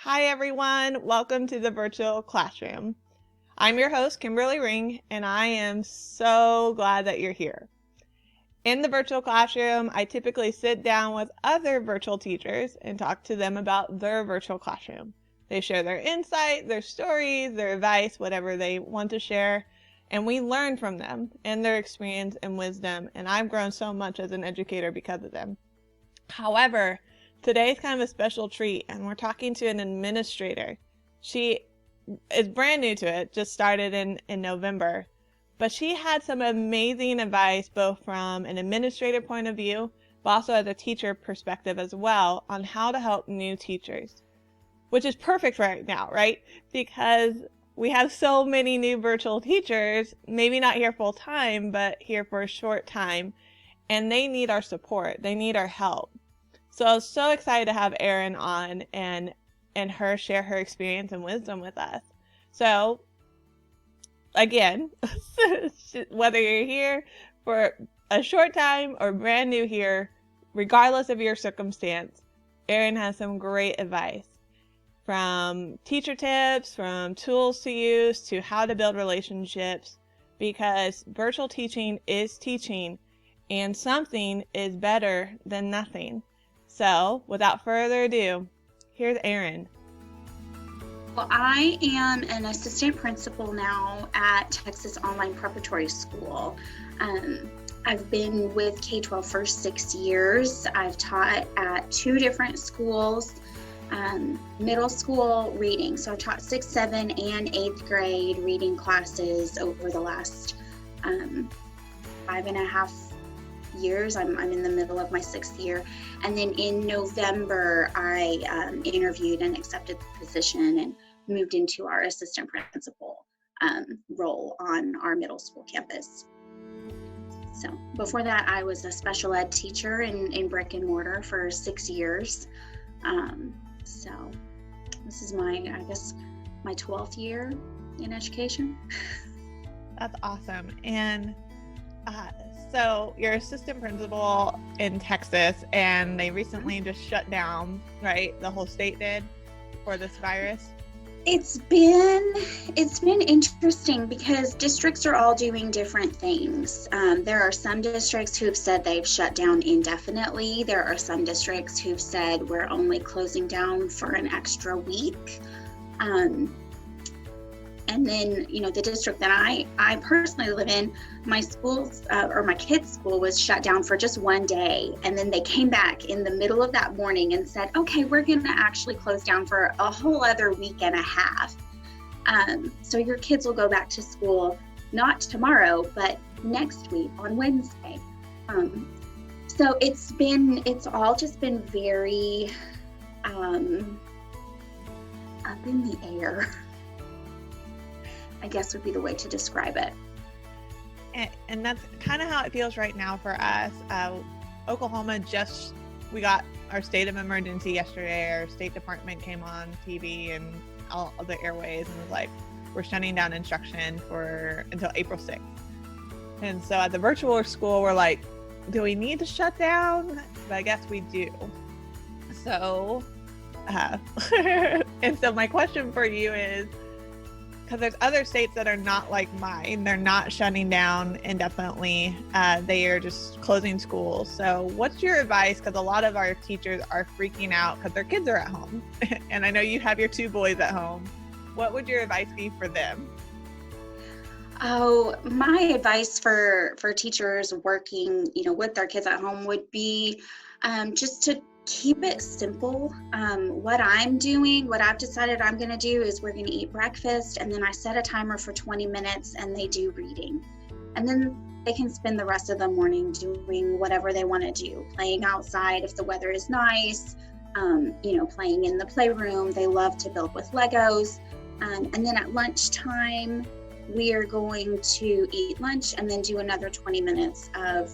Hi everyone, welcome to the virtual classroom. I'm your host, Kimberly, and I am so glad that you're here. In the virtual classroom, I typically sit down with other virtual teachers and talk to them about their virtual classroom. They share their insight, their stories, their advice, whatever they want to share, and we learn from them and their experience and wisdom, and I've grown so much as an educator because of them. However, today's kind of a special treat, and we're talking to an administrator. She is brand new to it, just started in November, but she had some amazing advice both from an administrator point of view, but also as a teacher perspective as well on how to help new teachers, which is perfect right now, right? Because we have so many new virtual teachers, maybe not here full time, but here for a short time, and they need our support. They need our help. So I was so excited to have Erin on and her share her experience and wisdom with us. So again, whether you're here for a short time or brand new here, regardless of your circumstance, Erin has some great advice, from teacher tips, from tools to use, to how to build relationships, because virtual teaching is teaching, and something is better than nothing. So without further ado, here's Erin. Well, I am an assistant principal now at Texas Online Preparatory School. I've been with K-12 for 6 years. I've taught at 2 different schools, middle school reading. So I've taught 6th, 7th, and 8th grade reading classes over the last 5.5 years. I'm in the middle of my 6th year. And then in November, I interviewed and accepted the position and moved into our assistant principal role on our middle school campus. So before that, I was a special ed teacher in brick and mortar for 6 years. So this is my 12th year in education. That's awesome. And so you're assistant principal in Texas, and they recently just shut down, right? The whole state did, for this virus. It's been interesting because districts are all doing different things. There are some districts who've said they've shut down indefinitely. There are some districts who've said we're only closing down for an extra week. And then, the district that I personally live in, my schools or my kids' school was shut down for just one day. And then they came back in the middle of that morning and said, okay, we're going to actually close down for a whole other week and a half. So your kids will go back to school, not tomorrow, but next week on Wednesday. So it's all just been very up in the air, I guess would be the way to describe it. And that's kind of how it feels right now for us. Oklahoma we got our state of emergency yesterday. Our State Department came on TV and all of the airways and was like, we're shutting down instruction until April 6th. And so at the virtual school, we're like, do we need to shut down? But I guess we do. So, and so my question for you is, because there's other states that are not like mine. They're not shutting down indefinitely. They are just closing schools. So what's your advice? Because a lot of our teachers are freaking out because their kids are at home. And I know you have your 2 boys at home. What would your advice be for them? Oh, my advice for teachers working, with their kids at home would be just to keep it simple. What I've decided I'm going to do is we're going to eat breakfast, and then I set a timer for 20 minutes and they do reading. And then they can spend the rest of the morning doing whatever they want to do, playing outside if the weather is nice, playing in the playroom. They love to build with Legos. And then at lunchtime, we are going to eat lunch and then do another 20 minutes of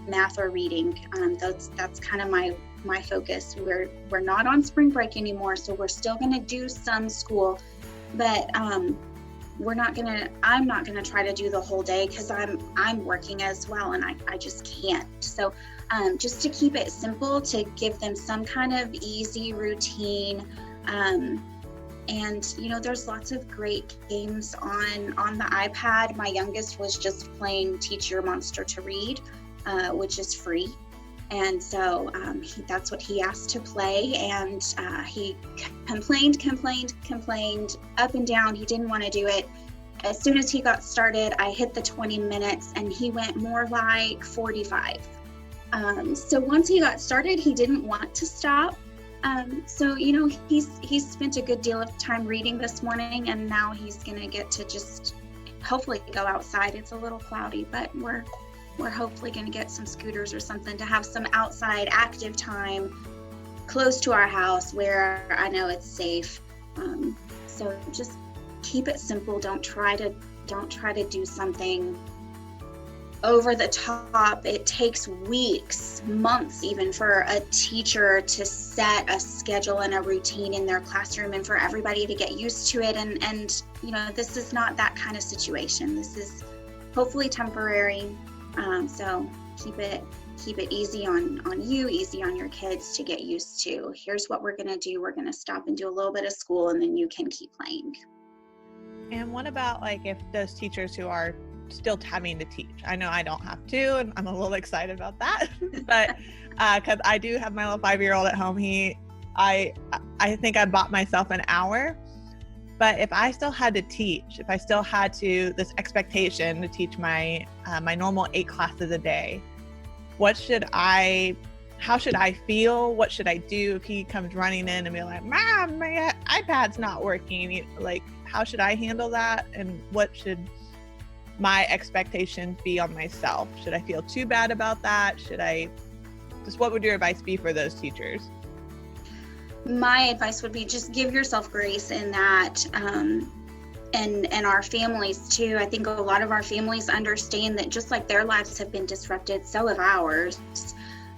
math or reading. That's kind of my focus. We're not on spring break anymore, so we're still going to do some school, but I'm not going to try to do the whole day because I'm working as well, and I just can't. So just to keep it simple, to give them some kind of easy routine, And, there's lots of great games on the iPad. My youngest was just playing Teach Your Monster to Read, which is free. And so that's what he asked to play. And he complained up and down. He didn't want to do it. As soon as he got started, I hit the 20 minutes and he went more like 45. So once he got started, he didn't want to stop. So, he's spent a good deal of time reading this morning, and now he's going to get to just hopefully go outside. It's a little cloudy, but we're hopefully going to get some scooters or something to have some outside active time close to our house where I know it's safe. So just keep it simple. Don't try to do something over the top. It takes weeks, months even, for a teacher to set a schedule and a routine in their classroom and for everybody to get used to it. And this is not that kind of situation. This is hopefully temporary. So keep it easy on you, easy on your kids to get used to. Here's what we're going to do. We're going to stop and do a little bit of school, and then you can keep playing. And what about if those teachers who are still having to teach? I know I don't have to, and I'm a little excited about that, but because I do have my little 5-year-old at home. I think I bought myself an hour, but if I still had to teach, if I still had this expectation to teach my normal 8 classes a day, how should I feel? What should I do if he comes running in and be like, Mom, my iPad's not working? How should I handle that? And what should my expectations be on myself? Should I feel too bad about that? What would your advice be for those teachers? My advice would be just give yourself grace in that, and our families too. I think a lot of our families understand that just like their lives have been disrupted, so have ours.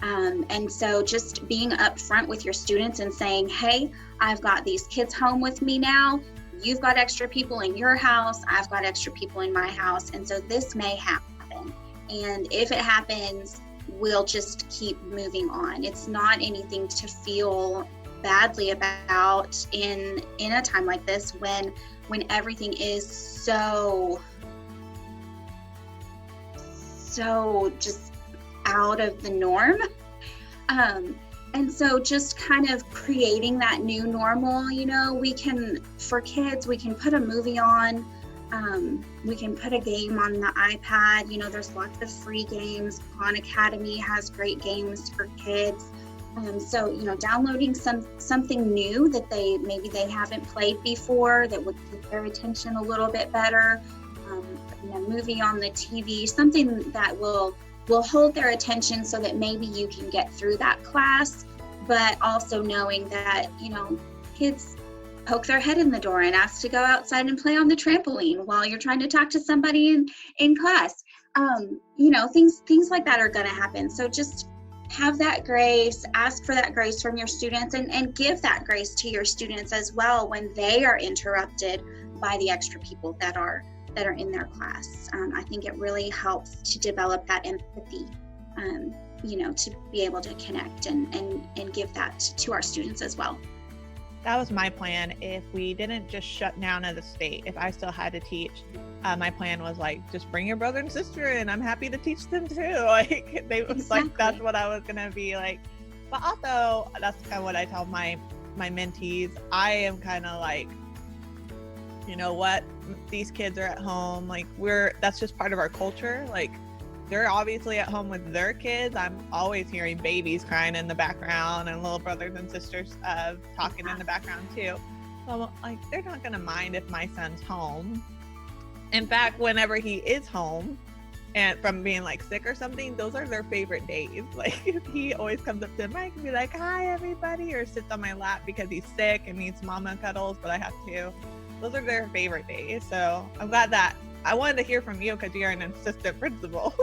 And so just being upfront with your students and saying, hey, I've got these kids home with me now. You've got extra people in your house. I've got extra people in my house. And so this may happen. And if it happens, we'll just keep moving on. It's not anything to feel badly about in a time like this when everything is so just out of the norm. And so just kind of creating that new normal, for kids, we can put a movie on, we can put a game on the iPad. There's lots of free games. Khan Academy has great games for kids. So, downloading something new that maybe they haven't played before that would keep their attention a little bit better. A movie on the TV, something that will hold their attention so that maybe you can get through that class, but also knowing that, kids poke their head in the door and ask to go outside and play on the trampoline while you're trying to talk to somebody in class. Things like that are going to happen. So just have that grace, ask for that grace from your students, and give that grace to your students as well when they are interrupted by the extra people that are in their class. I think it really helps to develop that empathy, to be able to connect and give that to our students as well. That was my plan. If we didn't just shut down as a state, if I still had to teach, my plan was just bring your brother and sister in. I'm happy to teach them too. Exactly. That's what I was gonna be like. But also, that's kind of what I tell my mentees. I am kind of you know what, these kids are at home, that's just part of our culture. They're obviously at home with their kids. I'm always hearing babies crying in the background and little brothers and sisters talking in the background too. So they're not gonna mind if my son's home. In fact, whenever he is home and from being sick or something, those are their favorite days. He always comes up to Mike and be like, hi everybody, or sits on my lap because he's sick and needs mama cuddles, but I have to. Those are their favorite days. So I'm glad that I wanted to hear from you because you're an assistant principal.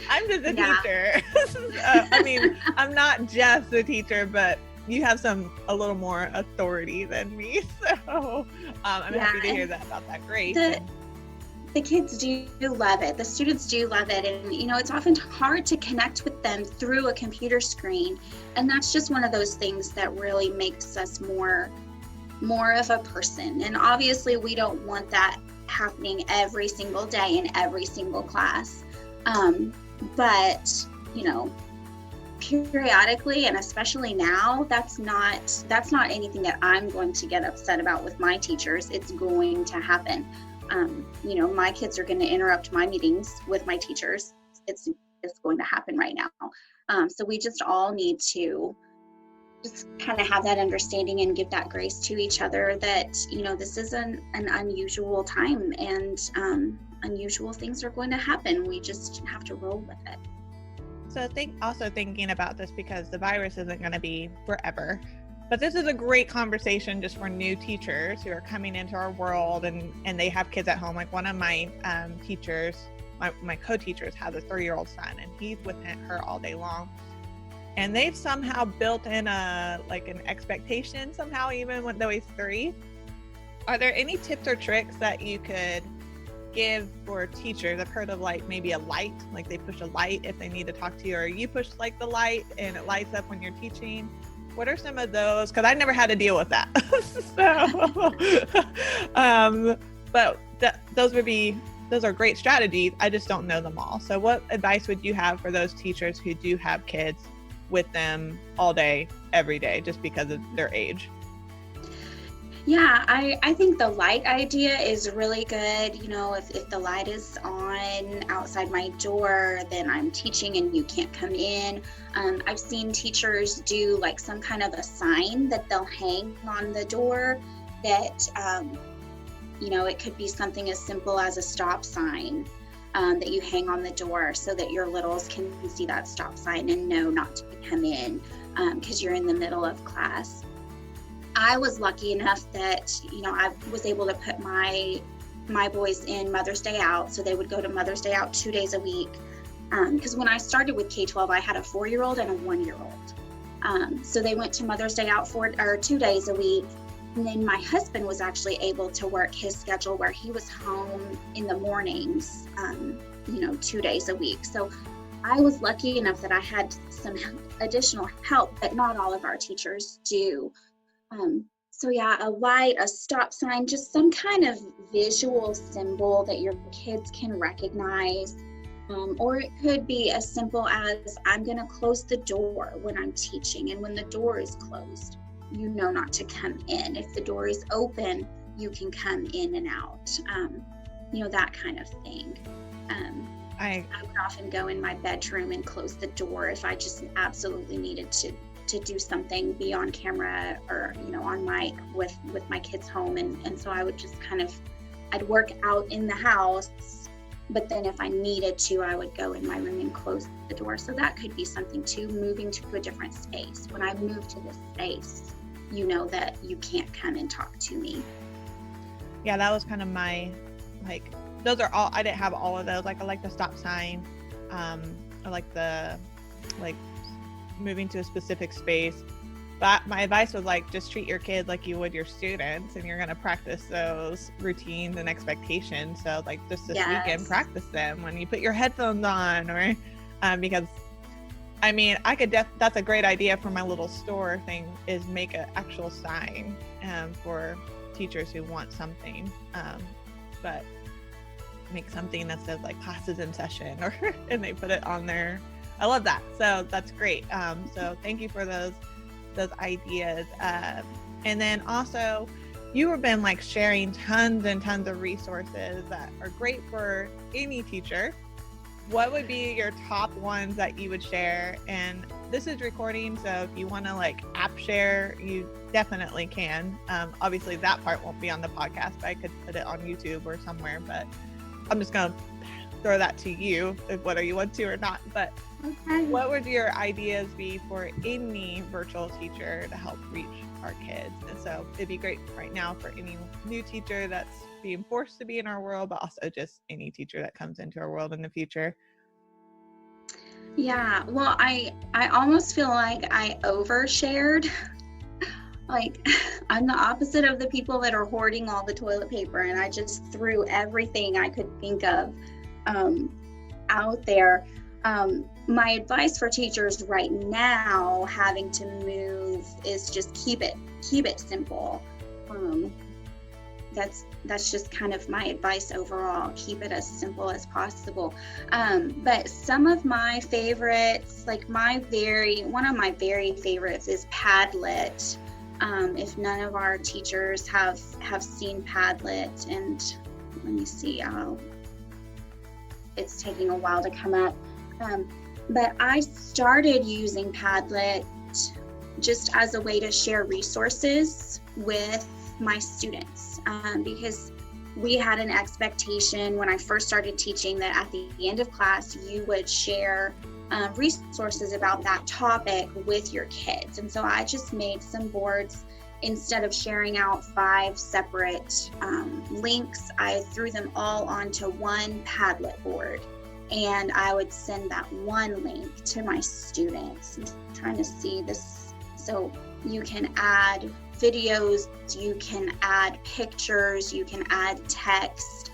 I'm just a teacher. I'm not just a teacher, but you have a little more authority than me. So I'm happy to hear that about that. Great. The kids do love it. The students do love it. And, it's often hard to connect with them through a computer screen. And that's just one of those things that really makes us more more of a person. And obviously we don't want that happening every single day in every single class. But, you know, periodically, and especially now, that's not anything that I'm going to get upset about with my teachers. It's going to happen. You know, my kids are going to interrupt my meetings with my teachers. It's going to happen right now. So we just all need to just kind of have that understanding and give that grace to each other that, you know, this is an unusual time, and unusual things are going to happen. We just have to roll with it. So also thinking about this, because the virus isn't going to be forever, but this is a great conversation just for new teachers who are coming into our world and they have kids at home. Like one of my teachers, my co-teachers, has a 3-year-old son, and he's with her all day long. And they've somehow built in an expectation somehow, even though he's 3. Are there any tips or tricks that you could give for teachers? I've heard of like maybe a light, like they push a light if they need to talk to you, or you push like the light and it lights up when you're teaching. What are some of those? Because I never had to deal with that. But those are great strategies. I just don't know them all. So what advice would you have for those teachers who do have kids with them all day, every day, just because of their age? Yeah, I think the light idea is really good. You know, if the light is on outside my door, then I'm teaching and you can't come in. I've seen teachers do like some kind of a sign that they'll hang on the door that, you know, it could be something as simple as a stop sign that you hang on the door so that your littles can see that stop sign and know not to come in because you're in the middle of class. I was lucky enough that, you know, I was able to put my boys in Mother's Day Out, so they would go to Mother's Day Out 2 days a week. Because when I started with K-12, I had a 4-year-old and a 1-year-old. So they went to Mother's Day Out 2 days a week. And then my husband was actually able to work his schedule where he was home in the mornings, you know, 2 days a week. So I was lucky enough that I had some additional help, but not all of our teachers do. So yeah, a light, a stop sign, just some kind of visual symbol that your kids can recognize. Or it could be as simple as, I'm going to close the door when I'm teaching, and when the door is closed, you know not to come in. If the door is open, you can come in and out. You know, that kind of thing. I would often go in my bedroom and close the door if I just absolutely needed to do something, be on camera or, you know, on mic with my kids home. And so I would just I'd work out in the house, but then if I needed to, I would go in my room and close the door. So that could be something too, moving to a different space. When I move to this space, you know that you can't come and talk to me. Yeah, that was kind of my, like, those are all, I didn't have all of those. Like, I like the stop sign. I like the, like, moving to a specific space. But my advice was like, just treat your kid like you would your students, and you're going to practice those routines and expectations. So like just this weekend, practice them when you put your headphones on, or because I mean, that's a great idea for my little store thing, is make an actual sign for teachers who want something, but make something that says like classes in session, or and they put it on there. I love that. So that's great. So thank you for those ideas. And then also, you have been like sharing tons and tons of resources that are great for any teacher. What would be your top ones that you would share? And this is recording, so if you want to like app share, you definitely can. Obviously that part won't be on the podcast, but I could put it on YouTube or somewhere, but I'm just going to throw that to you, whether you want to or not. But okay, what would your ideas be for any virtual teacher to help reach our kids? And so it'd be great right now for any new teacher that's being forced to be in our world, but also just any teacher that comes into our world in the future. Yeah, well, I almost feel like I overshared. Like, I'm the opposite of the people that are hoarding all the toilet paper, and I just threw everything I could think of out there. My advice for teachers right now having to move is just keep it simple. Um, that's just kind of my advice overall. Keep it as simple as possible. But some of my favorites, like one of my very favorites is Padlet. If none of our teachers have seen Padlet, and let me see, it's taking a while to come up. But I started using Padlet just as a way to share resources with my students, because we had an expectation when I first started teaching that at the end of class you would share resources about that topic with your kids. And so I just made some boards. Instead of sharing out 5 separate links, I threw them all onto one Padlet board, and I would send that one link to my students. I'm trying to see this. So you can add videos, you can add pictures, you can add text.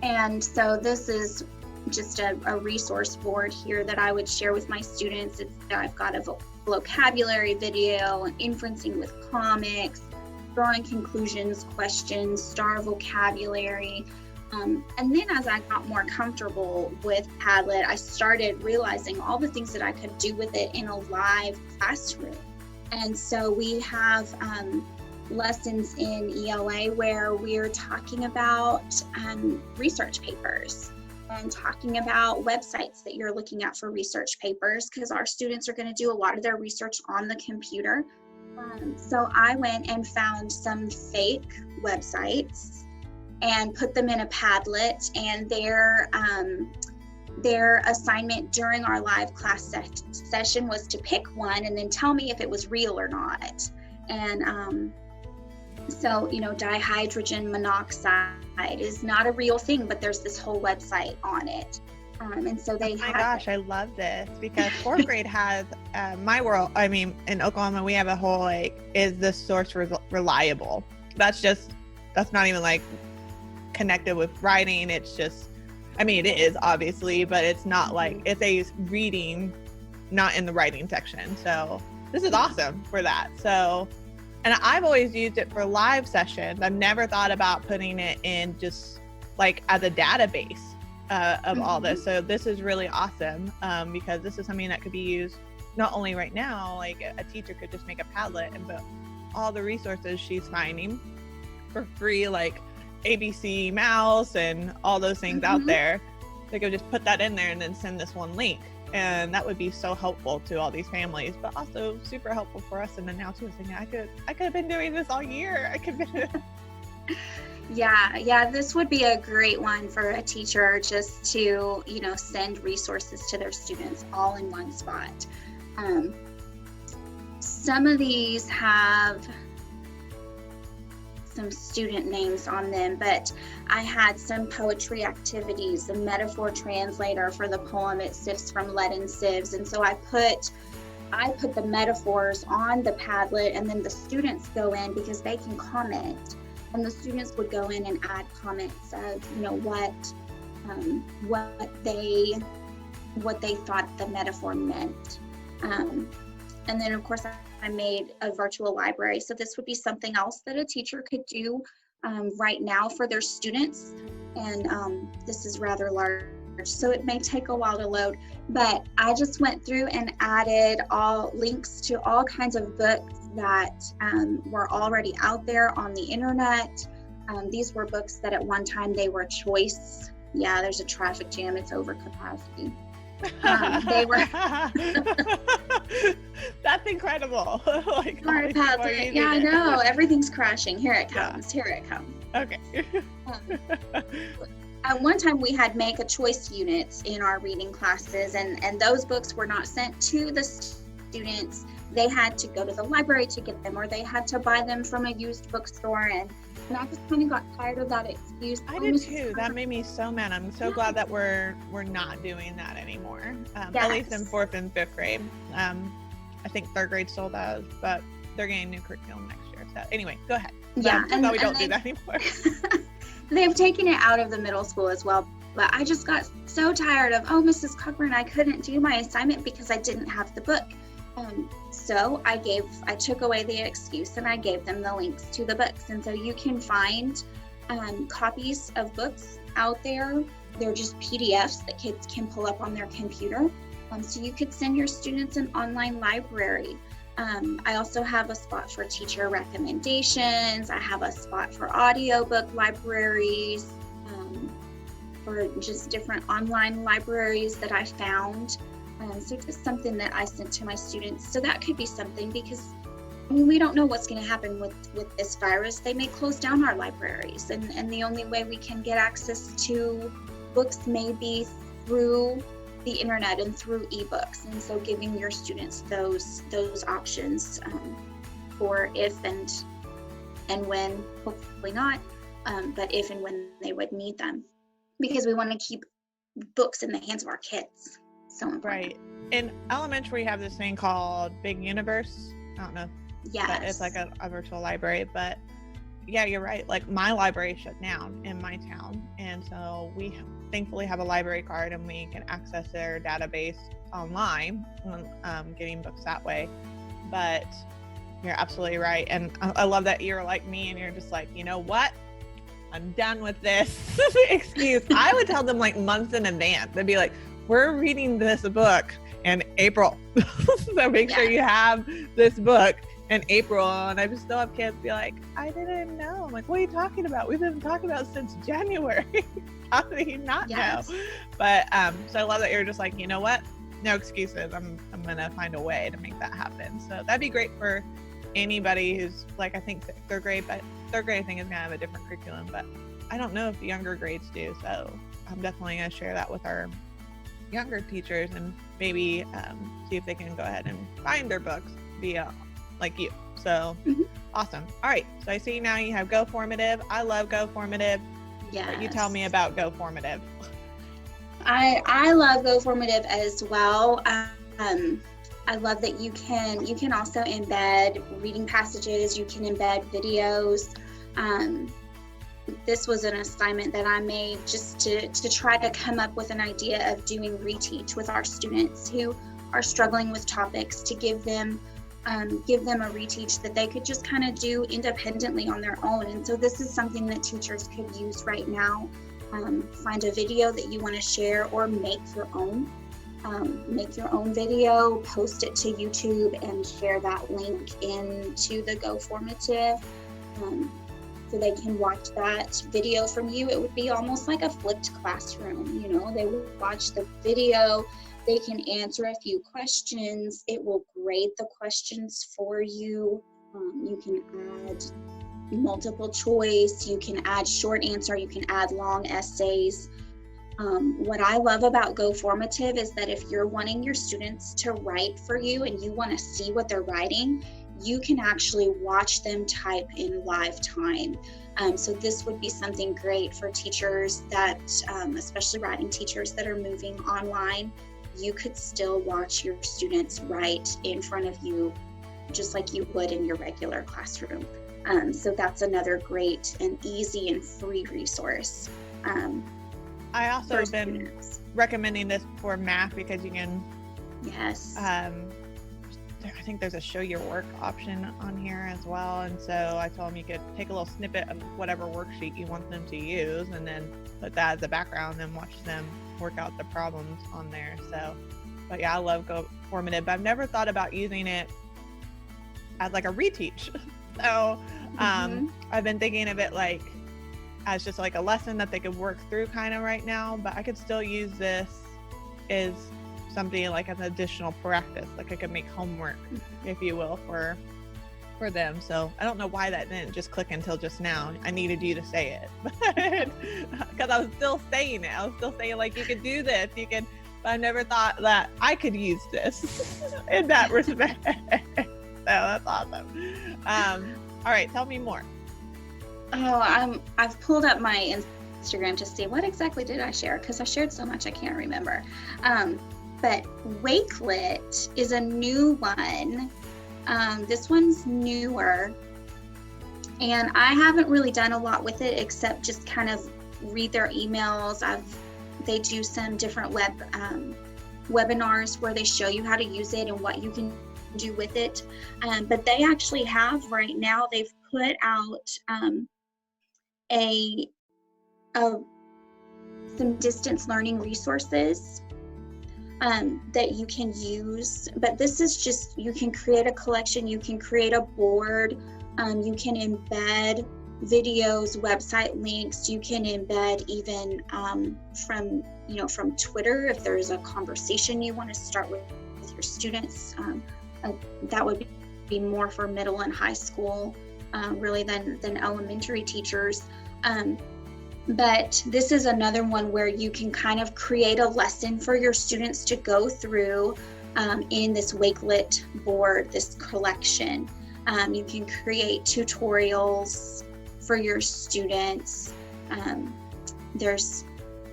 And so this is just a resource board here that I would share with my students. I've got a vocabulary video, inferencing with comics, drawing conclusions, questions, star vocabulary. And then as I got more comfortable with Padlet, I started realizing all the things that I could do with it in a live classroom. And so we have lessons in ELA where we're talking about research papers and talking about websites that you're looking at for research papers, because our students are going to do a lot of their research on the computer. So I went and found some fake websites and put them in a Padlet, and their assignment during our live class session was to pick one and then tell me if it was real or not. And so, dihydrogen monoxide is not a real thing, but there's this whole website on it. And so they gosh, I love this, because 4th grade has in Oklahoma, we have a whole, is this source reliable? That's not even connected with writing. It's just, it is obviously, but it's not it's a reading, not in the writing section. So this is awesome for that. So, and I've always used it for live sessions. I've never thought about putting it in just as a database of all this. So this is really awesome, because this is something that could be used not only right now, a teacher could just make a Padlet and put all the resources she's finding for free, ABC mouse and all those things out there. They could just put that in there and then send this one link, and that would be so helpful to all these families, but also super helpful for us. And then now too, thinking I could have been doing this all year. Yeah, this would be a great one for a teacher, just to send resources to their students all in one spot. Some of these have some student names on them, but I had some poetry activities, a metaphor translator for the poem It Sifts from Leaden Sieves. And so I put the metaphors on the Padlet, and then the students go in, because they can comment, and the students would go in and add comments of what they thought the metaphor meant. And then of course I made a virtual library. So this would be something else that a teacher could do right now for their students. And this is rather large, so it may take a while to load, but I just went through and added all links to all kinds of books that were already out there on the internet. These were books that at one time they were choice. Yeah, there's a traffic jam, it's over capacity. They were That's incredible. Sorry, Padlet. Yeah, I know, everything's crashing. Here it comes. Okay. At one time we had make a choice units in our reading classes, and those books were not sent to the students. They had to go to the library to get them, or they had to buy them from a used bookstore, and I just kind of got tired of that excuse. I did too. That made me so mad. I'm so glad that we're not doing that anymore. At least in 4th and 5th grade. I think 3rd grade still does, but they're getting new curriculum next year. So anyway, go ahead. Yeah, and we don't do that anymore. They've taken it out of the middle school as well, but I just got so tired of, Mrs. Cogburn, I couldn't do my assignment because I didn't have the book. So I took away the excuse and I gave them the links to the books. And so you can find copies of books out there. They're just PDFs that kids can pull up on their computer. So you could send your students an online library. I also have a spot for teacher recommendations. I have a spot for audiobook libraries, for just different online libraries that I found. So just something that I sent to my students. So that could be something, because I mean, we don't know what's going to happen with this virus. They may close down our libraries, and the only way we can get access to books may be through the internet and through ebooks. And so giving your students those options for if and when, hopefully not, but if and when they would need them, because we want to keep books in the hands of our kids. So important. Right. In elementary, we have this thing called Big Universe. I don't know. Yes. It's like a virtual library, but yeah, you're right. Like my library shut down in my town. And so we thankfully have a library card and we can access their database online, getting books that way. But you're absolutely right. And I love that you're like me and you're just like, you know what? I'm done with this excuse. I would tell them like months in advance. They'd be like, we're reading this book in April. So make sure you have this book in April. And I just still have kids be like, I didn't know. I'm like, what are you talking about? We've been talking about it since January. How did he not know? But so I love that you're just like, you know what? No excuses. I'm gonna find a way to make that happen. So that'd be great for anybody who's like, I think third grade, but third grade I think is gonna have a different curriculum, but I don't know if the younger grades do. So I'm definitely gonna share that with our younger teachers and maybe see if they can go ahead and find their books via like you. So awesome. All right. So I see now you have GoFormative. I love GoFormative. Yeah. You tell me about GoFormative. I love GoFormative as well. I love that you can also embed reading passages. You can embed videos. This was an assignment that I made just to try to come up with an idea of doing reteach with our students who are struggling with topics, to give them a reteach that they could just kind of do independently on their own. And so this is something that teachers could use right now. Find a video that you want to share or make your own. Make your own video, post it to YouTube, and share that link into the GoFormative. So they can watch that video from you. It would be almost like a flipped classroom. You know, they would watch the video, they can answer a few questions, it will grade the questions for you. You can add multiple choice, you can add short answer, you can add long essays. What I love about GoFormative is that if you're wanting your students to write for you and you want to see what they're writing, you can actually watch them type in live time. So this would be something great for teachers that, especially writing teachers that are moving online. You could still watch your students write in front of you, just like you would in your regular classroom. So that's another great and easy and free resource. I also have been recommending this for math because you can, I think there's a show your work option on here as well. And so I told them you could take a little snippet of whatever worksheet you want them to use and then put that as a background and watch them work out the problems on there. So, but yeah, I love GoFormative, but I've never thought about using it as like a reteach. So I've been thinking of it like as just like a lesson that they could work through kind of right now, but I could still use this as something like an additional practice, like I could make homework, if you will, for them. So I don't know why that didn't just click until just now. I needed you to say it, because I was still saying it. I was still saying like, you could do this, you can, but I never thought that I could use this in that respect. So that's awesome. All right, tell me more. Oh, I've pulled up my Instagram to see what exactly did I share, because I shared so much I can't remember. But Wakelet is a new one. This one's newer, and I haven't really done a lot with it except just kind of read their emails. They do some different webinars where they show you how to use it and what you can do with it. But they actually have right now, they've put out some distance learning resources that you can use. But this is just, you can create a collection, you can create a board, you can embed videos, website links, you can embed even from Twitter if there's a conversation you want to start with your students. That would be more for middle and high school really than elementary teachers. But this is another one where you can kind of create a lesson for your students to go through in this Wakelet board, this collection. You can create tutorials for your students. There's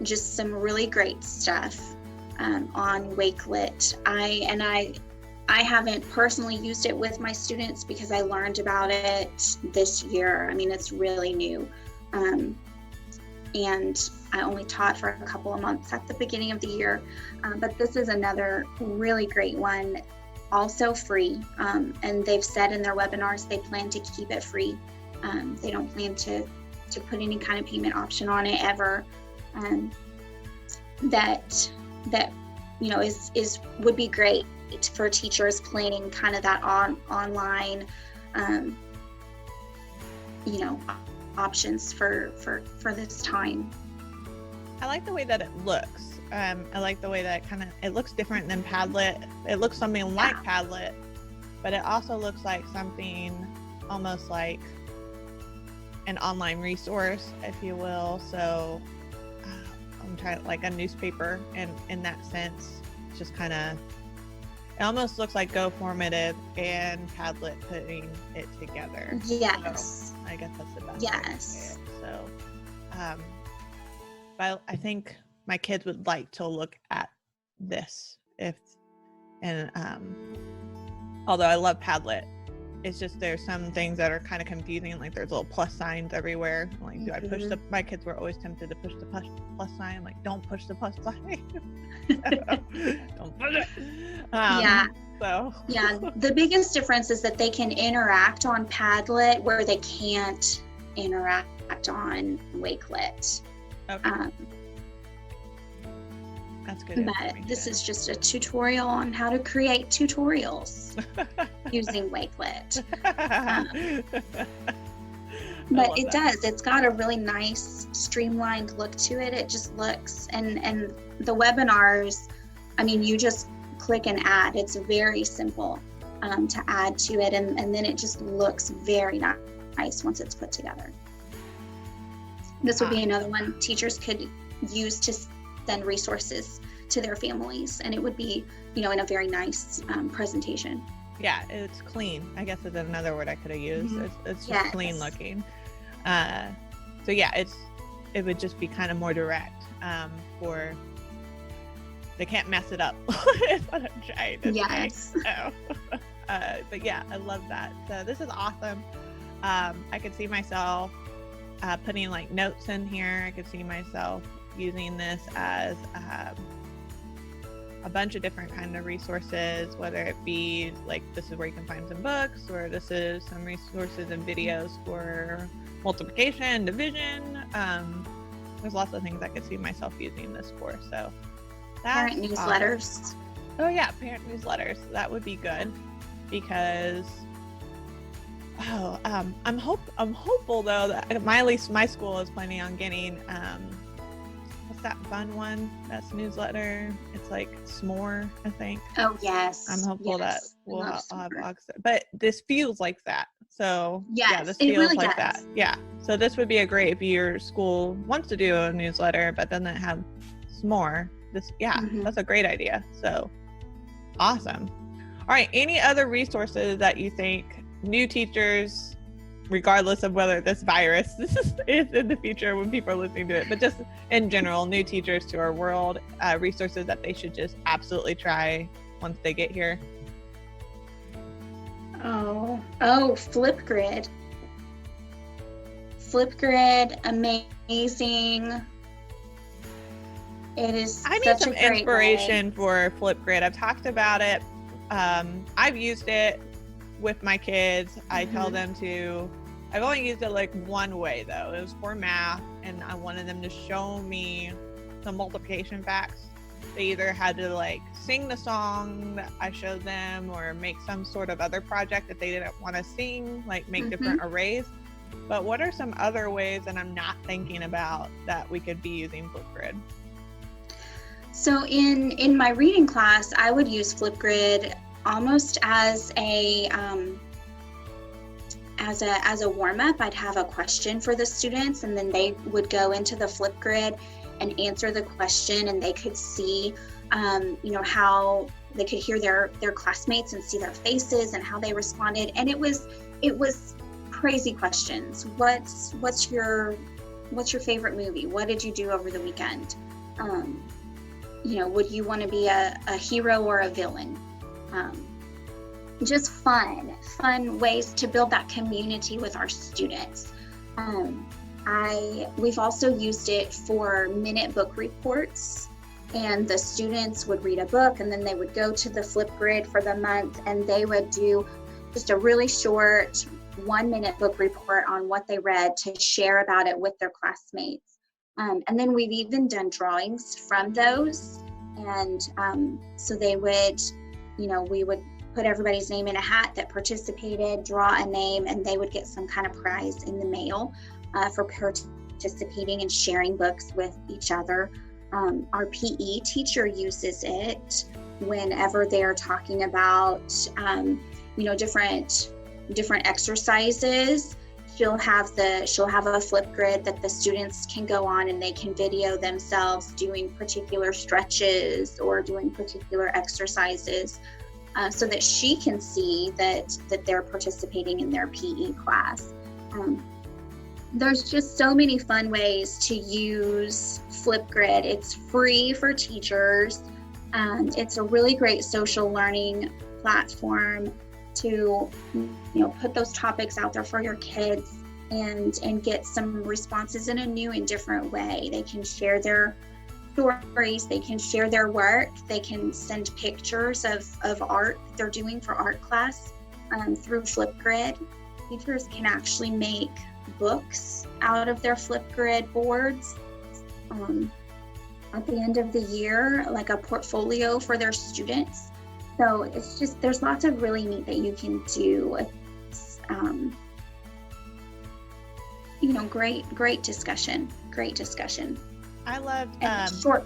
just some really great stuff on Wakelet. I haven't personally used it with my students because I learned about it this year. I mean, it's really new. And I only taught for a couple of months at the beginning of the year. But this is another really great one, also free. And they've said in their webinars they plan to keep it free. They don't plan to put any kind of payment option on it ever. That would be great for teachers planning kind of that online options for this time. I like the way that it looks. I like the way that it looks different than Padlet. It looks something like Padlet, but it also looks like something almost like an online resource, if you will. So I'm trying like a newspaper, and in that sense, it's just kind of, it almost looks like GoFormative and Padlet putting it together. Yes. So I guess that's the best. Yes. So, but I think my kids would like to look at this although I love Padlet, it's just there's some things that are kind of confusing, like there's little plus signs everywhere. Like, do I push my kids were always tempted to push the plus sign. Like, don't push the plus sign. Don't push it. The biggest difference is that they can interact on Padlet where they can't interact on Wakelet. Okay. That's good. But this is just a tutorial on how to create tutorials using Wakelet. But it does. It's got a really nice streamlined look to it. It just looks, and the webinars, I mean, you just click and add. It's very simple to add to it, and then it just looks very nice once it's put together. This would be another one teachers could use to send resources to their families, and it would be, in a very nice presentation. Yeah, it's clean. I guess is another word I could have used. Mm-hmm. It's just clean looking. So yeah, it would just be kind of more direct. For they can't mess it up. Is what I'm trying to say. So, but yeah, I love that. So this is awesome. I could see myself putting like notes in here. I could see myself using this as a bunch of different kind of resources, whether it be like this is where you can find some books, or this is some resources and videos for multiplication, division. There's lots of things I could see myself using this for. So parent newsletters. Awesome. Oh yeah, parent newsletters. That would be good because I'm hopeful though that at least my school is planning on getting what's that fun one that's newsletter? It's like S'more, I think. Oh yes. I'm hopeful that we'll have but this feels like that. So this it feels really like does. that. Yeah. So this would be a great if your school wants to do a newsletter, but then they have S'more. That's a great idea. So awesome. All right. Any other resources that you think new teachers, regardless of whether this virus is in the future when people are listening to it, but just in general, new teachers to our world, resources that they should just absolutely try once they get here? Oh, FlipGrid. FlipGrid, amazing. It is. I need some inspiration for FlipGrid. I've talked about it I've used it with my kids. I tell them I've only used it like one way though. It was for math, and I wanted them to show me the multiplication facts. They either had to like sing the song that I showed them or make some sort of other project that they didn't want to sing, like make different arrays. But what are some other ways that I'm not thinking about that we could be using FlipGrid? So in my reading class, I would use FlipGrid almost as a warm up. I'd have a question for the students, and then they would go into the FlipGrid and answer the question, and they could see, how they could hear their classmates and see their faces and how they responded. And it was crazy questions. What's your favorite movie? What did you do over the weekend? Would you want to be a hero or a villain? Just fun ways to build that community with our students. We've also used it for minute book reports, and the students would read a book and then they would go to the FlipGrid for the month and they would do just a really short 1-minute book report on what they read to share about it with their classmates. And then we've even done drawings from those. And so they would, we would put everybody's name in a hat that participated, draw a name, and they would get some kind of prize in the mail for participating and sharing books with each other. Our PE teacher uses it whenever they're talking about, different exercises. She'll have a FlipGrid that the students can go on and they can video themselves doing particular stretches or doing particular exercises, so that she can see that they're participating in their PE class. There's just so many fun ways to use FlipGrid. It's free for teachers. It's a really great social learning platform to put those topics out there for your kids and get some responses in a new and different way. They can share their stories, they can share their work, they can send pictures of art they're doing for art class through FlipGrid. Teachers can actually make books out of their FlipGrid boards at the end of the year, like a portfolio for their students. So it's just, there's lots of really neat that you can do. It's, great discussion. I love short.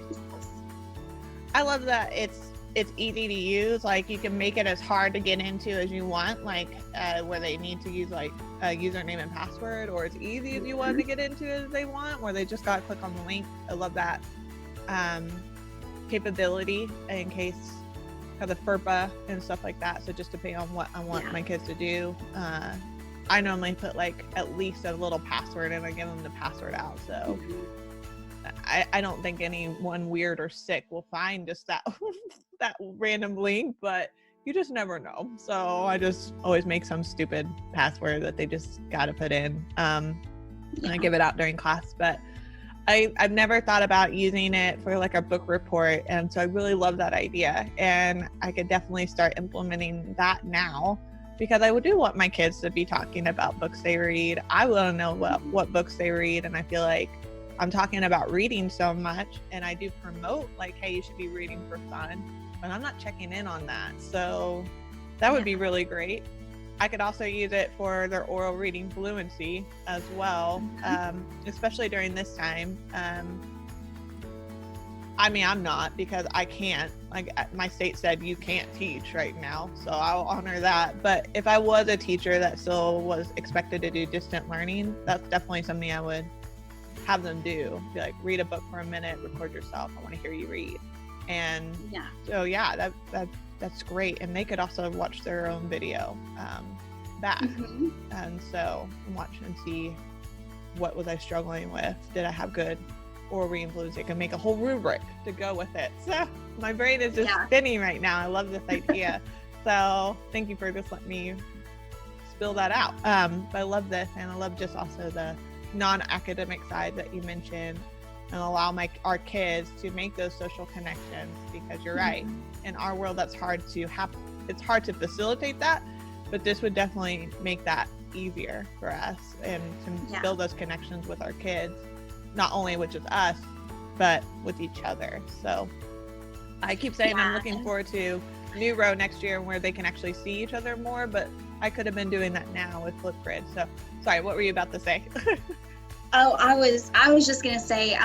I love that it's easy to use. Like you can make it as hard to get into as you want, like where they need to use like a username and password, or as easy as you want to get into as they want, where they just gotta click on the link. I love that capability in case of the FERPA and stuff like that. So just depending on what I want my kids to do, I normally put like at least a little password and I give them the password out. So I don't think anyone weird or sick will find just that that random link, but you just never know. So I just always make some stupid password that they just got to put in, and I give it out during class. But I've never thought about using it for like a book report, and so I really love that idea, and I could definitely start implementing that now, because I do want my kids to be talking about books they read. I want to know what books they read, and I feel like I'm talking about reading so much, and I do promote like, hey, you should be reading for fun, but I'm not checking in on that. So that would be really great. I could also use it for their oral reading fluency as well, especially during this time. I mean, I'm not, because I can't, like my state said you can't teach right now, so I'll honor that. But if I was a teacher that still was expected to do distant learning, that's definitely something I would have them do. Be like, read a book for a minute, record yourself, I want to hear you read. And so that's great. And they could also watch their own video back, and so watch and see, what was I struggling with, did I have good oral reading fluency? I can make a whole rubric to go with it. So my brain is just spinning right now. I love this idea. So thank you for just letting me spill that out. But I love this, and I love just also the non-academic side that you mentioned, and allow our kids to make those social connections, because you're right, in our world that's hard to it's hard to facilitate that, but this would definitely make that easier for us and to build those connections with our kids, not only with just us, but with each other. So I keep saying I'm looking forward to New Row next year where they can actually see each other more, but I could have been doing that now with FlipGrid. So sorry, what were you about to say? Oh, I was just gonna say,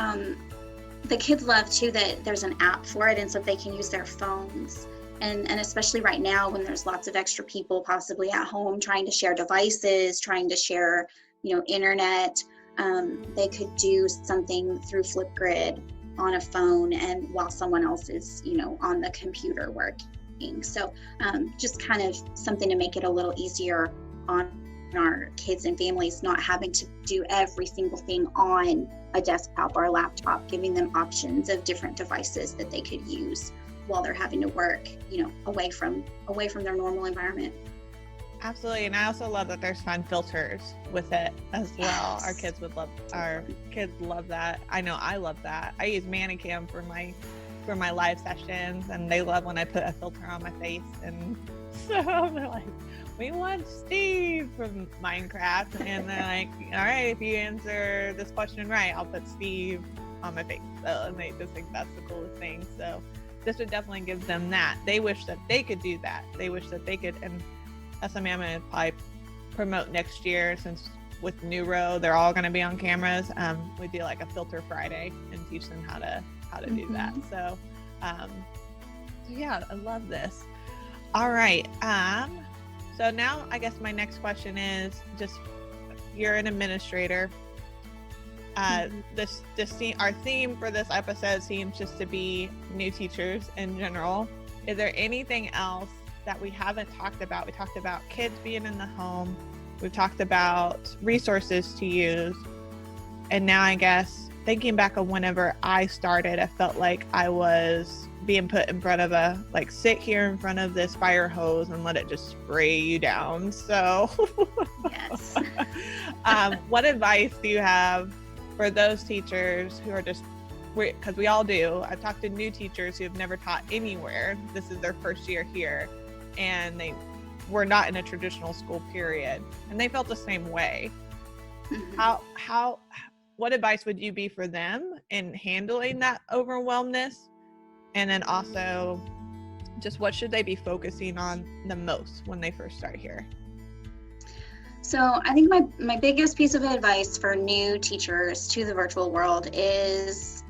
the kids love too that there's an app for it, and so they can use their phones. And especially right now when there's lots of extra people possibly at home trying to share devices, trying to share, internet, they could do something through FlipGrid on a phone and while someone else is, on the computer working. So just kind of something to make it a little easier on our kids and families, not having to do every single thing on a desktop or a laptop, giving them options of different devices that they could use while they're having to work, away from their normal environment. Absolutely. And I also love that there's fun filters with it as well. Our kids love that. I know I love that. I use Manycam for my live sessions, and they love when I put a filter on my face. And so they're like, we want Steve from Minecraft. And they're like, all right, if you answer this question right, I'll put Steve on my face. So, and they just think that's the coolest thing. So this would definitely give them that. They wish that they could do that. They wish that they could, and that's something I'm going to probably promote next year, since with New Row, they're all going to be on cameras. We do like a filter Friday and teach them how to do that. So, yeah, I love this. All right. So now I guess my next question is, just, you're an administrator. Our theme for this episode seems just to be new teachers in general. Is there anything else that we haven't talked about? We talked about kids being in the home. We've talked about resources to use. And now I guess thinking back of whenever I started, I felt like I was being put in front of sit here in front of this fire hose and let it just spray you down. So Yes. What advice do you have for those teachers who are just, because we all do. I've talked to new teachers who have never taught anywhere. This is their first year here, and they were not in a traditional school period, and they felt the same way. What advice would you be for them in handling that overwhelmness? And then also, just what should they be focusing on the most when they first start here? So I think my biggest piece of advice for new teachers to the virtual world is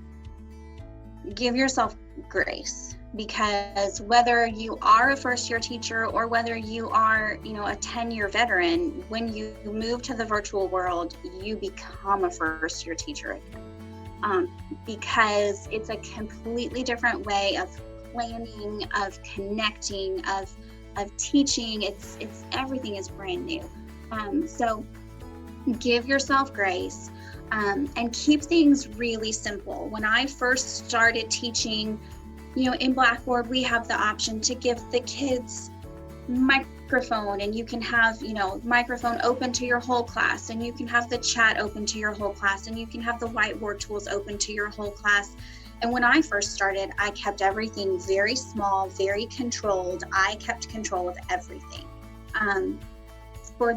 give yourself grace, because whether you are a first-year teacher or whether you are, a 10-year veteran, when you move to the virtual world, you become a first-year teacher again, because it's a completely different way of planning, of connecting, of teaching. It's everything is brand new. So give yourself grace, and keep things really simple. When I first started teaching, in Blackboard, we have the option to give the kids microphone, and you can have, microphone open to your whole class, and you can have the chat open to your whole class, and you can have the whiteboard tools open to your whole class. And when I first started, I kept everything very small, very controlled. I kept control of everything. For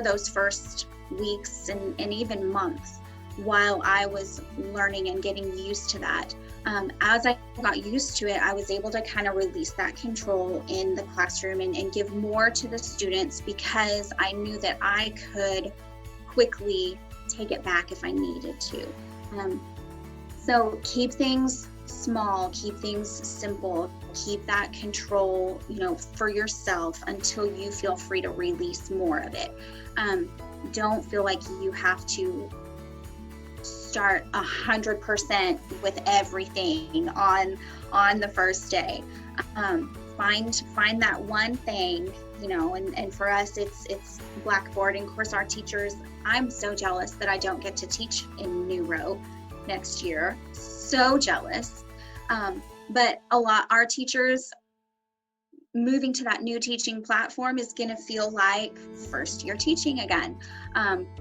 those first weeks and even months while I was learning and getting used to that. As I got used to it, I was able to kind of release that control in the classroom and give more to the students, because I knew that I could quickly take it back if I needed to. So keep things small, keep things simple, keep that control, for yourself until you feel free to release more of it. Don't feel like you have to start 100% with everything on the first day. Find that one thing, and for us it's Blackboard. And of course our teachers, I'm so jealous that I don't get to teach in New Row next year. So jealous. But our teachers moving to that new teaching platform is going to feel like first year teaching again,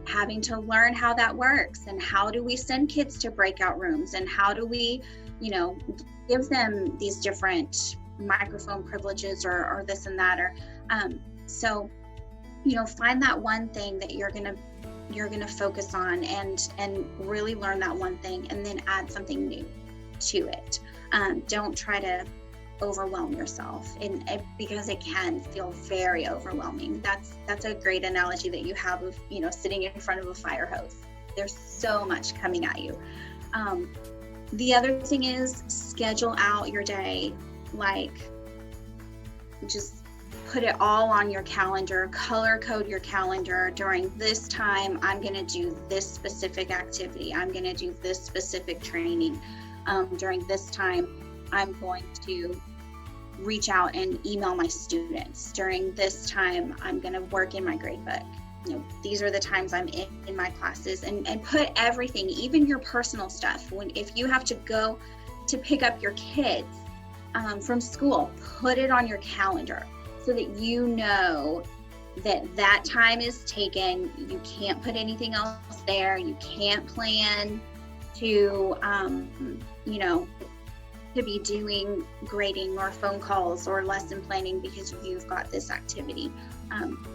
having to learn how that works, and how do we send kids to breakout rooms, and how do we, give them these different microphone privileges or this and that, or so find that one thing that you're gonna focus on and really learn that one thing, and then add something new to it. Don't try to overwhelm yourself, and because it can feel very overwhelming. That's a great analogy that you have of sitting in front of a fire hose. There's so much coming at you. The other thing is, schedule out your day. Like, just put it all on your calendar, color code your calendar. During this time, I'm going to do this specific activity. I'm going to do this specific training. During this time, I'm going to reach out and email my students. During this time, I'm going to work in my gradebook. These are the times I'm in my classes, and put everything, even your personal stuff. If you have to go to pick up your kids from school, put it on your calendar so that you know that time is taken. You can't put anything else there. You can't plan to, to be doing grading or phone calls or lesson planning because you've got this activity.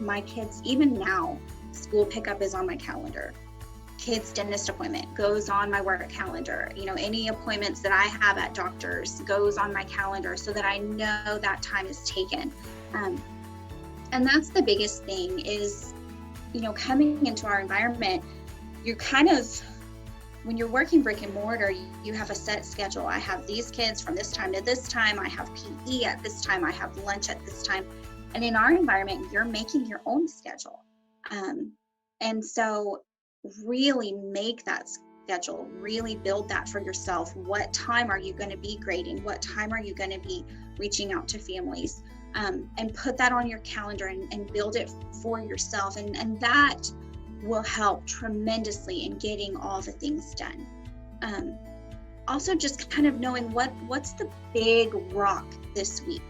My kids, even now, school pickup is on my calendar. Kids' dentist appointment goes on my work calendar. Any appointments that I have at doctors goes on my calendar so that I know that time is taken. And that's the biggest thing is, coming into our environment, you're kind of, when you're working brick and mortar, you have a set schedule. I have these kids from this time to this time. I have PE at this time. I have lunch at this time. And in our environment, you're making your own schedule. And so really make that schedule, really build that for yourself. What time are you going to be grading? What time are you going to be reaching out to families? And put that on your calendar and build it for yourself. And that will help tremendously in getting all the things done. Also, just kind of knowing what's the big rock this week.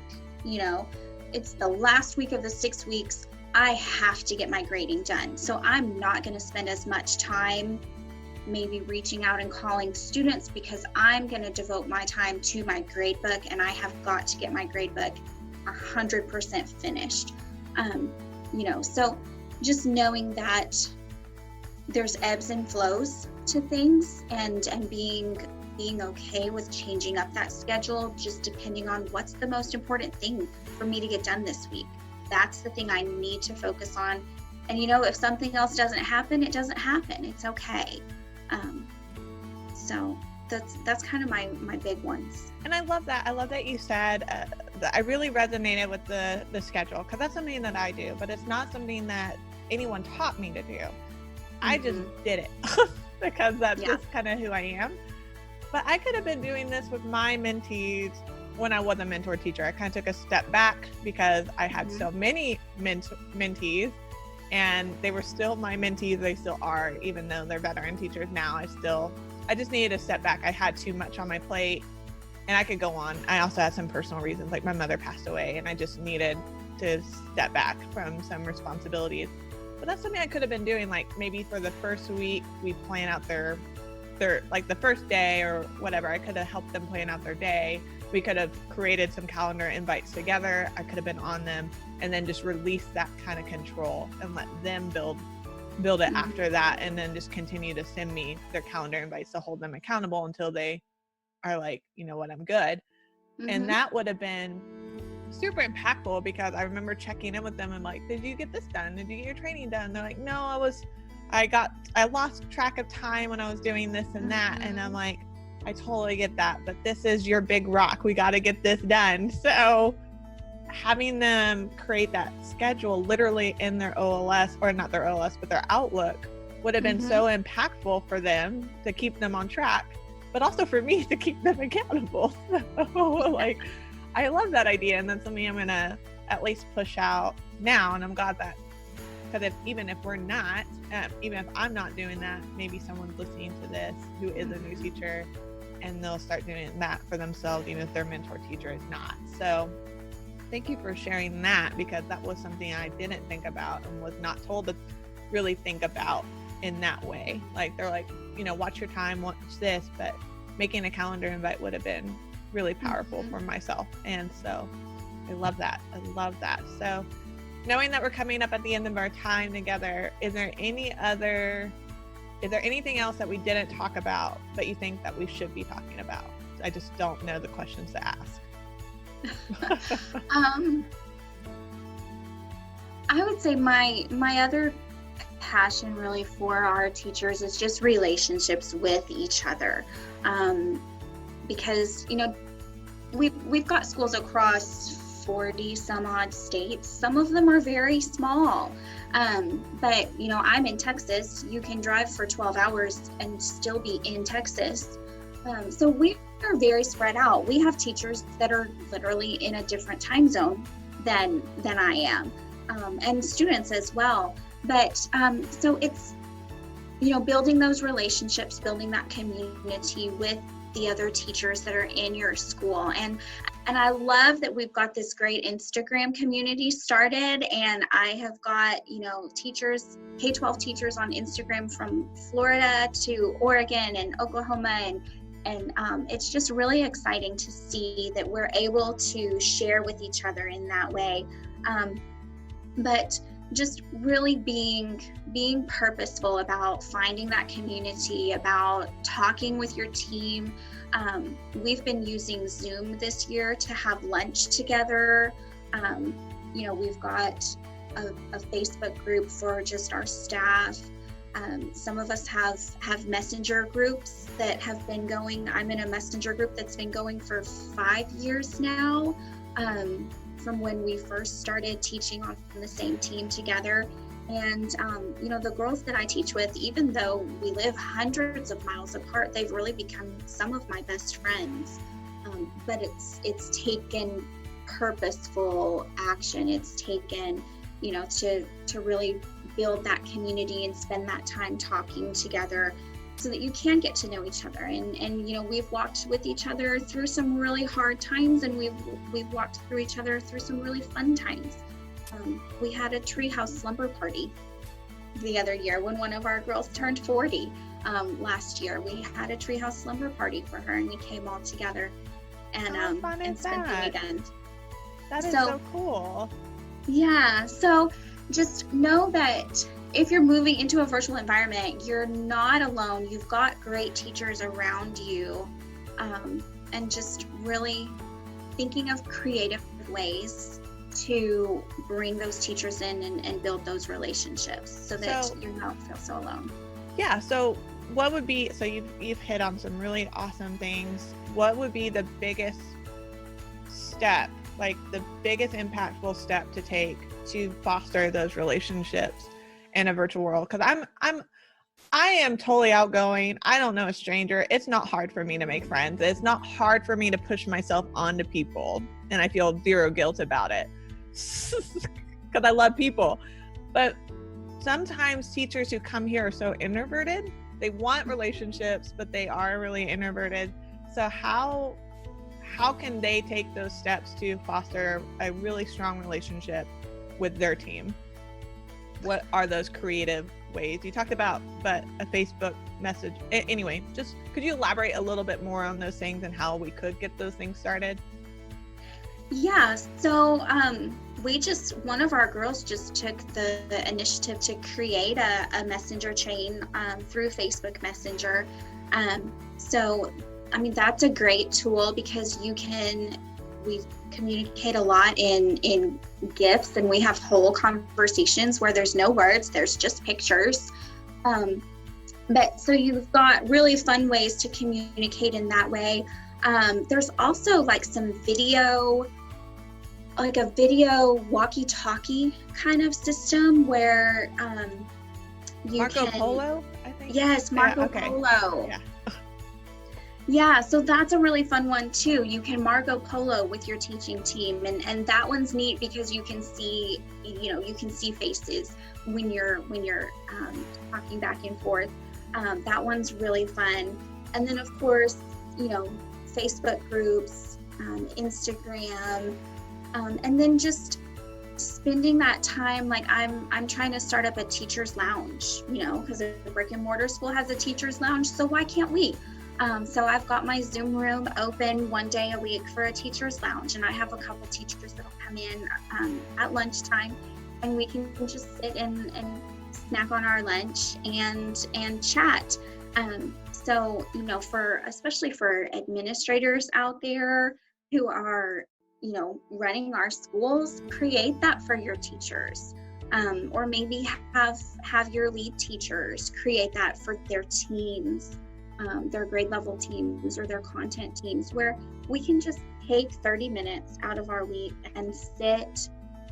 It's the last week of the 6 weeks. I have to get my grading done. So I'm not going to spend as much time maybe reaching out and calling students, because I'm going to devote my time to my gradebook, and I have got to get my gradebook 100% finished. So just knowing that there's ebbs and flows to things, and being okay with changing up that schedule, just depending on what's the most important thing for me to get done this week. That's the thing I need to focus on. And if something else doesn't happen, it doesn't happen. It's okay. So that's kind of my big ones. And I love that. I love that you said that I really resonated with the schedule, because that's something that I do, but it's not something that anyone taught me to do. I just did it because that's just kind of who I am. But I could have been doing this with my mentees when I was a mentor teacher. I kind of took a step back because I had so many mentees, and they were still my mentees. They still are, even though they're veteran teachers now. I just needed a step back. I had too much on my plate, and I could go on. I also had some personal reasons, like my mother passed away, and I just needed to step back from some responsibilities. But that's something I could have been doing. Like maybe for the first week, we plan out their like the first day or whatever. I could have helped them plan out their day. We could have created some calendar invites together. I could have been on them, and then just release that kind of control and let them build it after that, and then just continue to send me their calendar invites to hold them accountable until they are like, what, I'm good. And that would have been super impactful, because I remember checking in with them and like, did you get this done? Did you get your training done? They're like, no, I lost track of time when I was doing this and that. And I'm like, I totally get that, but this is your big rock. We got to get this done. So having them create that schedule literally in their OLS, or not their OLS, but their Outlook, would have been so impactful for them to keep them on track, but also for me to keep them accountable. So like, I love that idea. And that's something I'm going to at least push out now. And I'm glad that, because even if we're not, even if I'm not doing that, maybe someone's listening to this who is a new teacher, and they'll start doing that for themselves, even if their mentor teacher is not. So thank you for sharing that, because that was something I didn't think about and was not told to really think about in that way. Like they're like, watch your time, watch this, but making a calendar invite would have been really powerful for myself. And so I love that. So knowing that we're coming up at the end of our time together, is there anything else that we didn't talk about that you think that we should be talking about? I just don't know the questions to ask. I would say my other passion really for our teachers is just relationships with each other, because we've got schools across 40 some odd states. Some of them are very small, but I'm in Texas. You can drive for 12 hours and still be in Texas. So we are very spread out. We have teachers that are literally in a different time zone than I am, and students as well. But so it's building those relationships, building that community with the other teachers that are in your school. And I love that we've got this great Instagram community started, and I have got, teachers, K-12 teachers on Instagram from Florida to Oregon and Oklahoma, and it's just really exciting to see that we're able to share with each other in that way. But just really being purposeful about finding that community, about talking with your team. We've been using Zoom this year to have lunch together. We've got a Facebook group for just our staff. Some of us have messenger groups that have been going. I'm in a messenger group that's been going for 5 years now, from when we first started teaching on the same team together. And the girls that I teach with, even though we live hundreds of miles apart, they've really become some of my best friends. But it's taken purposeful action. It's taken to really build that community and spend that time talking together so that you can get to know each other. And we've walked with each other through some really hard times, and we've walked through each other through some really fun times. We had a treehouse slumber party the other year when one of our girls turned 40 last year. We had a treehouse slumber party for her, and we came all together and spent the weekend. That is so cool. Yeah, so just know that if you're moving into a virtual environment, you're not alone. You've got great teachers around you, and just really thinking of creative ways to bring those teachers in and build those relationships so that you don't feel so alone. Yeah, so what would be, so you've hit on some really awesome things. What would be the biggest step, like the biggest impactful step to take to foster those relationships in a virtual world? Because I am totally outgoing. I don't know a stranger. It's not hard for me to make friends. It's not hard for me to push myself onto people, and I feel zero guilt about it because I love people. But sometimes teachers who come here are so introverted. They want relationships, but they are really introverted. So how can they take those steps to foster a really strong relationship with their team? What are those creative ways? You talked about, but a Facebook message. Anyway, just could you elaborate a little bit more on those things and how we could get those things started? Yeah, so one of our girls just took the initiative to create a messenger chain through Facebook Messenger. So, I mean, that's a great tool because we communicate a lot in GIFs, and we have whole conversations where there's no words, there's just pictures. But so you've got really fun ways to communicate in that way. There's also like some video, like a video walkie-talkie kind of system where Marco Polo, I think? Yes, Marco Polo. Yeah. Yeah, so that's a really fun one too. You can Marco Polo with your teaching team, and that one's neat because you can see, you can see faces when you're talking back and forth. That one's really fun. And then of course, Facebook groups, Instagram, and then just spending that time. Like I'm trying to start up a teacher's lounge, because a brick and mortar school has a teacher's lounge, so why can't we? So I've got my Zoom room open one day a week for a teacher's lounge, and I have a couple teachers that'll come in at lunchtime, and we can just sit and snack on our lunch and chat. So, you know, especially for administrators out there who are, you know, running our schools, create that for your teachers. Or maybe have your lead teachers create that for their teams, their grade level teams or their content teams, where we can just take 30 minutes out of our week and sit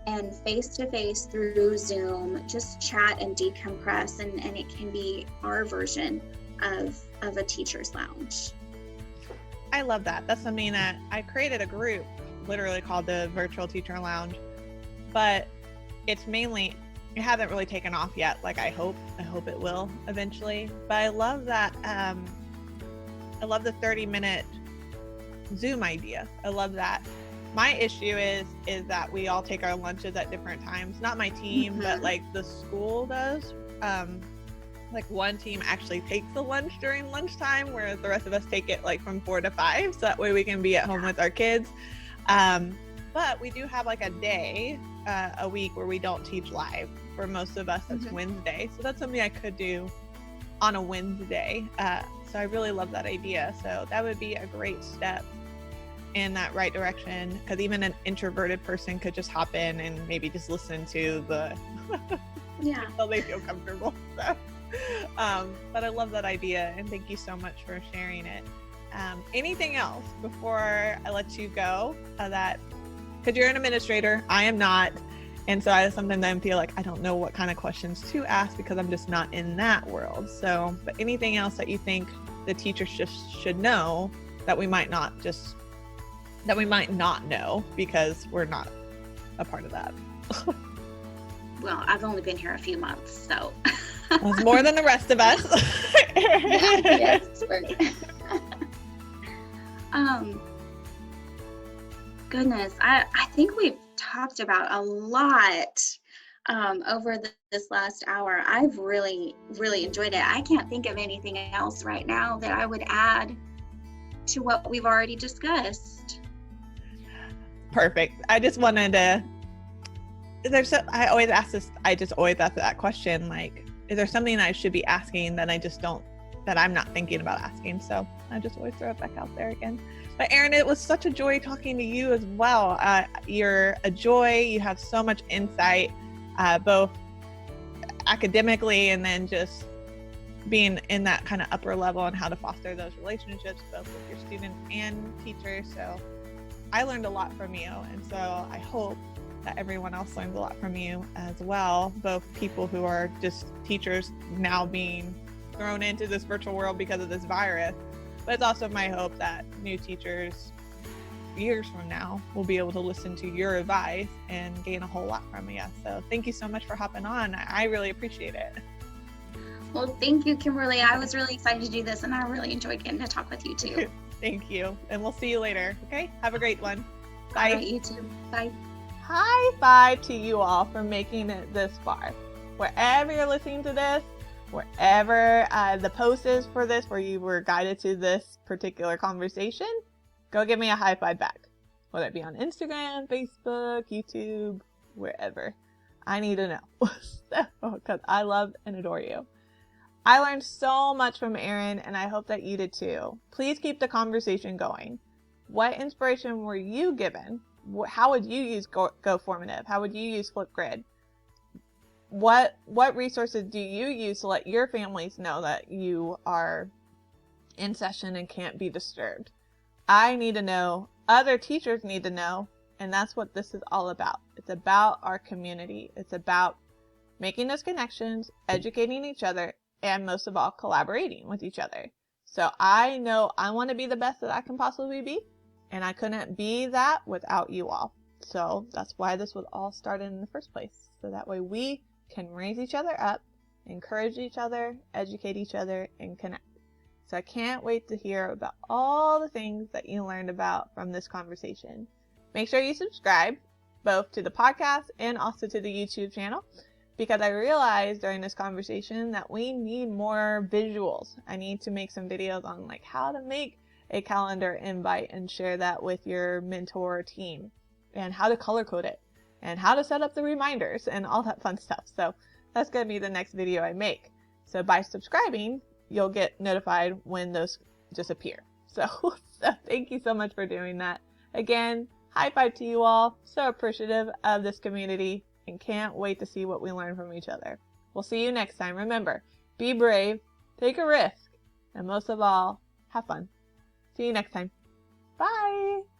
and face-to-face through Zoom, just chat and decompress, and it can be our version of a teacher's lounge. I love that. That's something that I created a group literally called the Virtual Teacher Lounge, but it hasn't really taken off yet. Like I hope it will eventually, but I love that. I love the 30-minute Zoom idea. I love that. My issue is that we all take our lunches at different times. Not my team, but like the school does. Like one team actually takes the lunch during lunchtime, whereas the rest of us take it like from 4 to 5. So that way we can be at home with our kids. But we do have like a day a week where we don't teach live. For most of us, that's Wednesday. So that's something I could do on a Wednesday. So I really love that idea. So that would be a great step in that right direction, because even an introverted person could just hop in and maybe just listen to the until they feel comfortable. So, but I love that idea, and thank you so much for sharing it. Anything else before I let you go because you're an administrator, I am not. And so I sometimes feel like I don't know what kind of questions to ask because I'm just not in that world. So, but anything else that you think the teachers just should know that we might not know because we're not a part of that? Well, I've only been here a few months, so. That's more than the rest of us. Yes, goodness, I think we've talked about a lot over this last hour. I've really enjoyed it. I can't think of anything else right now that I would add to what we've already discussed. Perfect. I just wanted to, I always ask that question, like, is there something I should be asking that I'm not thinking about asking? So I just always throw it back out there again. But Erin, it was such a joy talking to you as well. You're a joy. You have so much insight, both academically and then just being in that kind of upper level and how to foster those relationships, both with your students and teachers. So I learned a lot from you. And so I hope that everyone else learns a lot from you as well, both people who are just teachers now being thrown into this virtual world because of this virus. But it's also my hope that new teachers years from now will be able to listen to your advice and gain a whole lot from you. So thank you so much for hopping on. I really appreciate it. Well, thank you, Kimberly. I was really excited to do this, and I really enjoyed getting to talk with you too. Thank you. And we'll see you later. Okay? Have a great one. Bye. All right, you too. Bye. High five to you all for making it this far. Wherever you're listening to this, wherever the post is for this, where you were guided to this particular conversation, go give me a high five back. Whether it be on Instagram, Facebook, YouTube, wherever. I need to know. Because I love and adore you. I learned so much from Erin, and I hope that you did too. Please keep the conversation going. What inspiration were you given? How would you use GoFormative? How would you use FlipGrid? What resources do you use to let your families know that you are in session and can't be disturbed? I need to know, other teachers need to know, and that's what this is all about. It's about our community. It's about making those connections, educating each other, and most of all, collaborating with each other. So I know I want to be the best that I can possibly be, and I couldn't be that without you all. So that's why this was all started in the first place. So that way we can raise each other up, encourage each other, educate each other, and connect. So I can't wait to hear about all the things that you learned about from this conversation. Make sure you subscribe both to the podcast and also to the YouTube channel. because I realized during this conversation that we need more visuals. I need to make some videos on like how to make a calendar invite and share that with your mentor team, and how to color code it, and how to set up the reminders and all that fun stuff. So that's going to be the next video I make. So by subscribing, you'll get notified when those just appear. So thank you so much for doing that. Again, high five to you all. So appreciative of this community and can't wait to see what we learn from each other. We'll see you next time. Remember, be brave, take a risk, and most of all, have fun. See you next time. Bye!